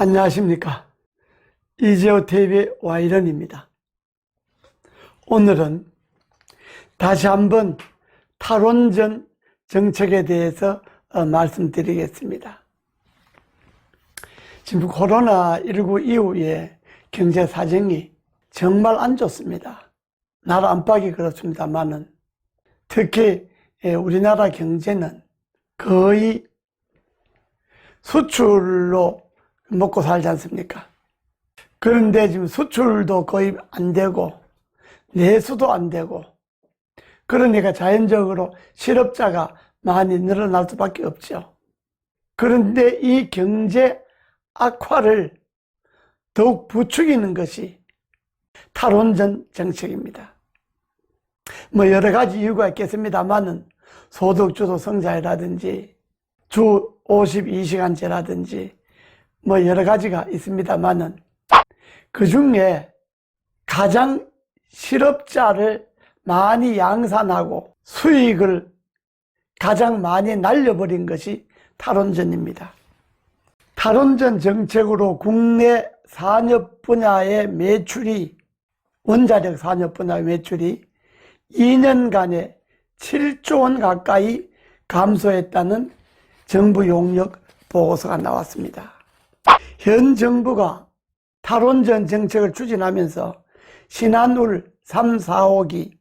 안녕하십니까. 이재호 TV의 와이런입니다. 오늘은 다시 한번 탈원전 정책에 대해서 말씀드리겠습니다. 지금 코로나19 이후에 경제 사정이 정말 안 좋습니다. 나라 안팎이 그렇습니다만은 특히 우리나라 경제는 거의 수출로 먹고 살지 않습니까? 그런데 지금 수출도 거의 안 되고 내수도 안 되고, 그러니까 자연적으로 실업자가 많이 늘어날 수밖에 없죠. 그런데 이 경제 악화를 더욱 부추기는 것이 탈원전 정책입니다. 여러 가지 이유가 있겠습니다만은 소득주도 성장이라든지 주 52시간제라든지 여러 가지가 있습니다만은 그 중에 가장 실업자를 많이 양산하고 수익을 가장 많이 날려버린 것이 탈원전입니다. 탈원전 정책으로 국내 산업 분야의 매출이, 원자력 산업 분야의 매출이 2년간에 7조 원 가까이 감소했다는 정부 용역 보고서가 나왔습니다. 현 정부가 탈원전 정책을 추진하면서 신한울 3, 4호기,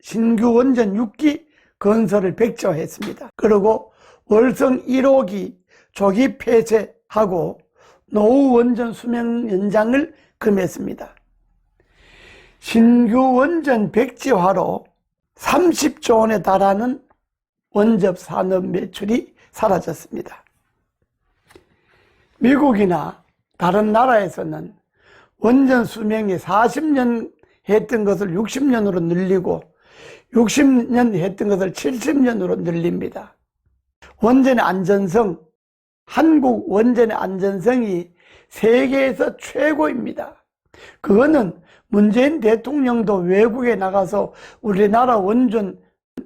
신규 원전 6기 건설을 백지화했습니다. 그리고 월성 1호기 조기 폐쇄하고 노후 원전 수명 연장을 금했습니다. 신규 원전 백지화로 30조 원에 달하는 원접 산업 매출이 사라졌습니다. 미국이나 다른 나라에서는 원전 수명이 40년 했던 것을 60년으로 늘리고 60년 했던 것을 70년으로 늘립니다. 원전의 안전성, 한국 원전의 안전성이 세계에서 최고입니다. 그거는 문재인 대통령도 외국에 나가서 우리나라 원전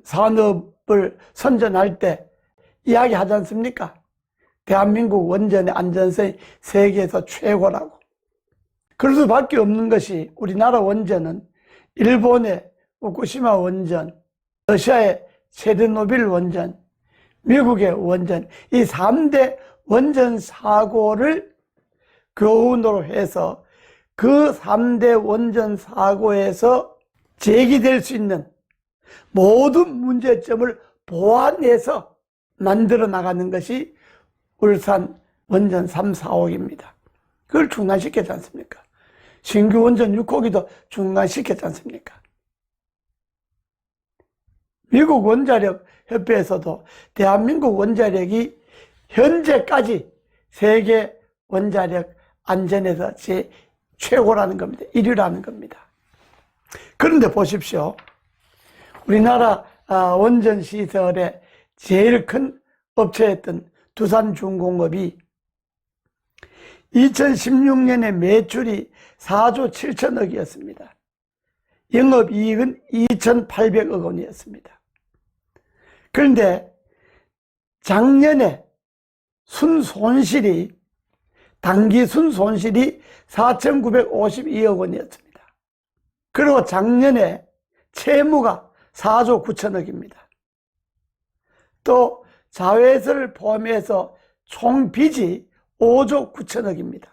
산업을 선전할 때 이야기하지 않습니까? 대한민국 원전의 안전성이 세계에서 최고라고. 그럴 수밖에 없는 것이 우리나라 원전은 일본의 후쿠시마 원전, 러시아의 체르노빌 원전, 미국의 원전, 이 3대 원전 사고를 교훈으로 해서 그 3대 원전 사고에서 제기될 수 있는 모든 문제점을 보완해서 만들어 나가는 것이 울산 원전 3, 4호기입니다. 그걸 중단시켰지 않습니까? 신규 원전 6호기도 중단시켰지 않습니까? 미국 원자력 협회에서도 대한민국 원자력이 현재까지 세계 원자력 안전에서 최고라는 겁니다. 1위라는 겁니다. 그런데 보십시오. 우리나라 원전 시설의 제일 큰 업체였던 두산중공업이 2016년에 매출이 4조 7천억이었습니다. 영업이익은 2,800억 원이었습니다. 그런데 작년에 순손실이, 단기 순손실이 4,952억 원이었습니다. 그리고 작년에 채무가 4조 9천억입니다. 또 자회사를 포함해서 총 빚이 5조 9천억입니다.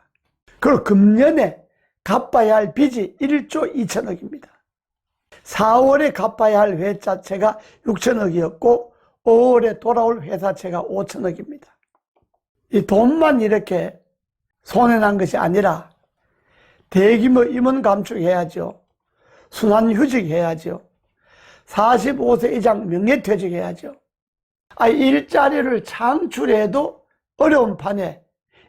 그리고 금년에 갚아야 할 빚이 1조 2천억입니다. 4월에 갚아야 할 회사채가 6천억이었고 5월에 돌아올 회사채가 5천억입니다. 이 돈만 이렇게 손해난 것이 아니라 대규모 임원 감축해야죠. 순환휴직해야죠. 45세 이상 명예퇴직해야죠. 일자리를 창출해도 어려운 판에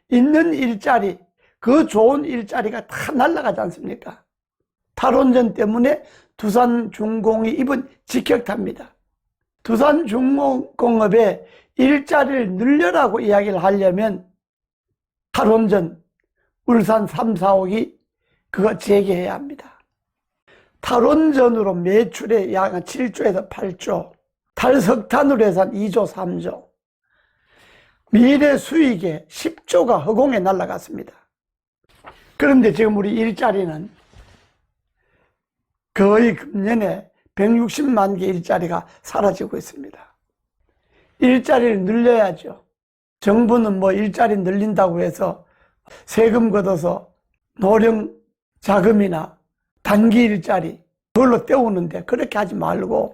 있는 일자리, 그 좋은 일자리가 다 날아가지 않습니까? 탈원전 때문에 두산중공이 입은 직격탄입니다. 두산중공업에 일자리를 늘려라고 이야기를 하려면 탈원전 울산 3, 4호기 그거 재개해야 합니다. 탈원전으로 매출의 약 7조에서 8조, 탈석탄으로 해서 한 2조, 3조, 미래 수익의 10조가 허공에 날아갔습니다. 그런데 지금 우리 일자리는 거의 금년에 160만 개 일자리가 사라지고 있습니다. 일자리를 늘려야죠. 정부는 뭐 일자리 늘린다고 해서 세금 걷어서 노령 자금이나 단기 일자리 그걸로 때우는데 그렇게 하지 말고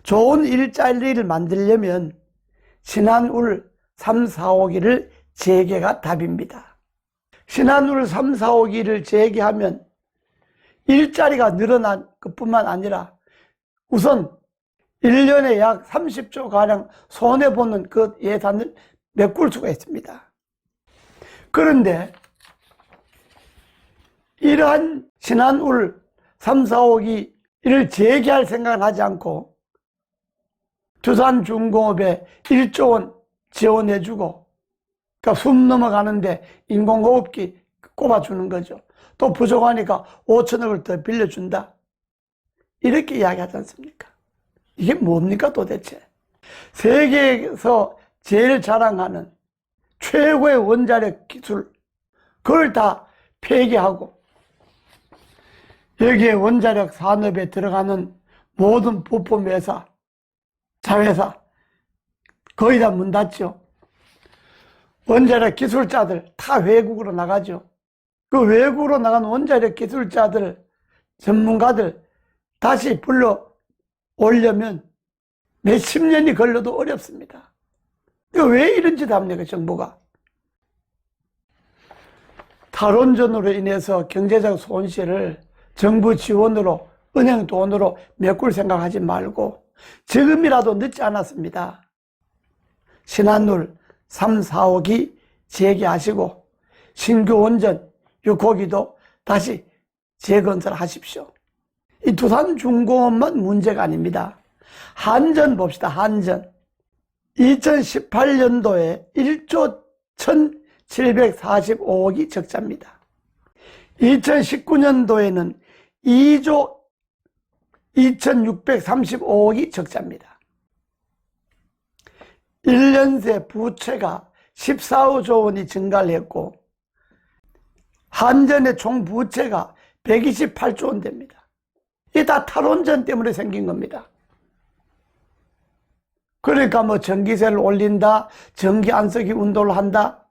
좋은 일자리를 만들려면 신한울 3, 4호기를 재개가 답입니다. 신한울 3, 4호기를 재개하면 일자리가 늘어난 것뿐만 아니라 우선 1년에 약 30조가량 손해보는 그 예산을 메꿀 수가 있습니다. 그런데 이러한 신한울 3, 4호기 이를 재개할 생각을 하지 않고 두산중공업에 1조 원 지원해주고 그러니까 숨 넘어가는데 인공호흡기 꼽아주는 거죠. 또 부족하니까 5천억을 더 빌려준다. 이렇게 이야기하지 않습니까? 이게 뭡니까 도대체? 세계에서 제일 자랑하는 최고의 원자력 기술 그걸 다 폐기하고 여기에 원자력 산업에 들어가는 모든 부품회사, 자회사 거의 다 문 닫죠. 원자력 기술자들 다 외국으로 나가죠. 그 외국으로 나간 원자력 기술자들, 전문가들 다시 불러 오려면 몇십 년이 걸려도 어렵습니다. 왜 이런 짓 합니까, 정부가? 탈원전으로 인해서 경제적 손실을 정부 지원으로, 은행 돈으로 메꿀 생각하지 말고 지금이라도 늦지 않았습니다. 신한울 3, 4호기 재개하시고 신규 원전 6호기도 다시 재건설하십시오. 이 두산중공업만 문제가 아닙니다. 한전 봅시다. 한전 2018년도에 1조 1745억이 적자입니다. 2019년도에는 2조 2635억이 적자입니다. 1년 새 부채가 14조 원이 증가를 했고 한전의 총 부채가 128조 원 됩니다. 이게 다 탈원전 때문에 생긴 겁니다. 그러니까 뭐 전기세를 올린다, 전기 안 쓰기 운동을 한다.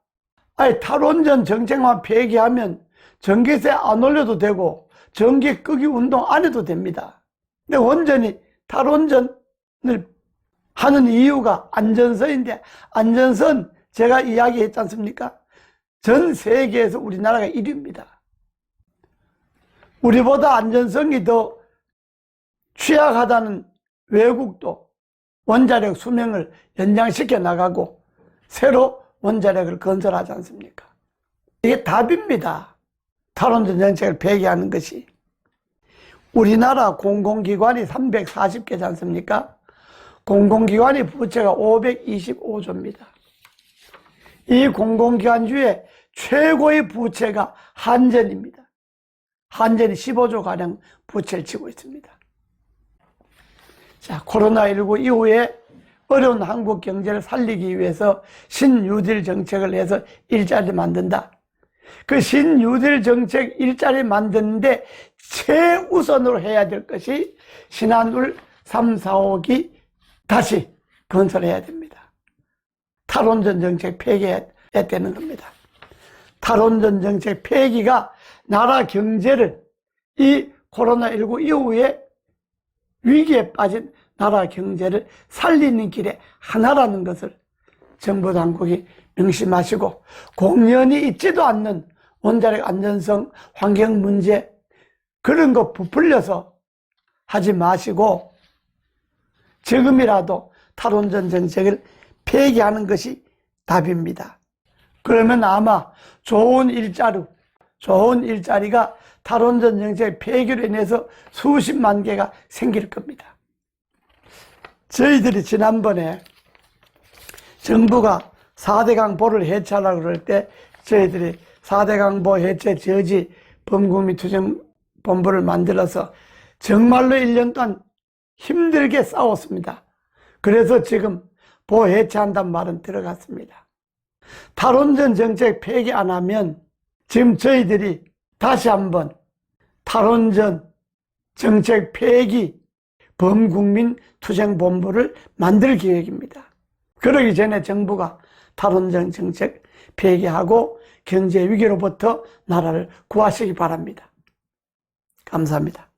아니 탈원전 정책만 폐기하면 전기세 안 올려도 되고 전기 끄기 운동 안 해도 됩니다. 근데 완전히 탈원전을 하는 이유가 안전선인데 안전선 제가 이야기했지 않습니까? 전 세계에서 우리나라가 1위입니다. 우리보다 안전성이 더 취약하다는 외국도 원자력 수명을 연장시켜 나가고 새로 원자력을 건설하지 않습니까? 이게 답입니다. 탈원전 정책을 폐기하는 것이. 우리나라 공공기관이 340개지 않습니까? 공공기관의 부채가 525조입니다. 이 공공기관 중에 최고의 부채가 한전입니다. 한전이 15조가량 부채를 지고 있습니다. 자, 코로나19 이후에 어려운 한국 경제를 살리기 위해서 신뉴딜 정책을 해서 일자리를 만든다. 그 신뉴딜 정책 일자리 만드는데 최우선으로 해야 될 것이 신한울 3, 4호기 다시 건설해야 됩니다. 탈원전 정책 폐기해야 되는 겁니다. 탈원전 정책 폐기가 나라 경제를 이 코로나19 이후에 위기에 빠진 나라 경제를 살리는 길의 하나라는 것을 정부 당국이 명심하시고 공연히 있지도 않는 원자력 안전성, 환경 문제 그런 거 부풀려서 하지 마시고 지금이라도 탈원전 정책을 폐기하는 것이 답입니다. 그러면 아마 좋은 일자리가 탈원전 정책 폐기로 인해서 수십만 개가 생길 겁니다. 저희들이 지난번에 정부가 4대 강보를 해체하려고 그럴 때 저희들이 4대 강보 해체 저지 범국민투쟁본부를 만들어서 정말로 1년 동안 힘들게 싸웠습니다. 그래서 지금 보해체한다는 말은 들어갔습니다. 탈원전 정책 폐기 안 하면 지금 저희들이 다시 한번 탈원전 정책 폐기 범국민 투쟁본부를 만들 계획입니다. 그러기 전에 정부가 탈원전 정책 폐기하고 경제 위기로부터 나라를 구하시기 바랍니다. 감사합니다.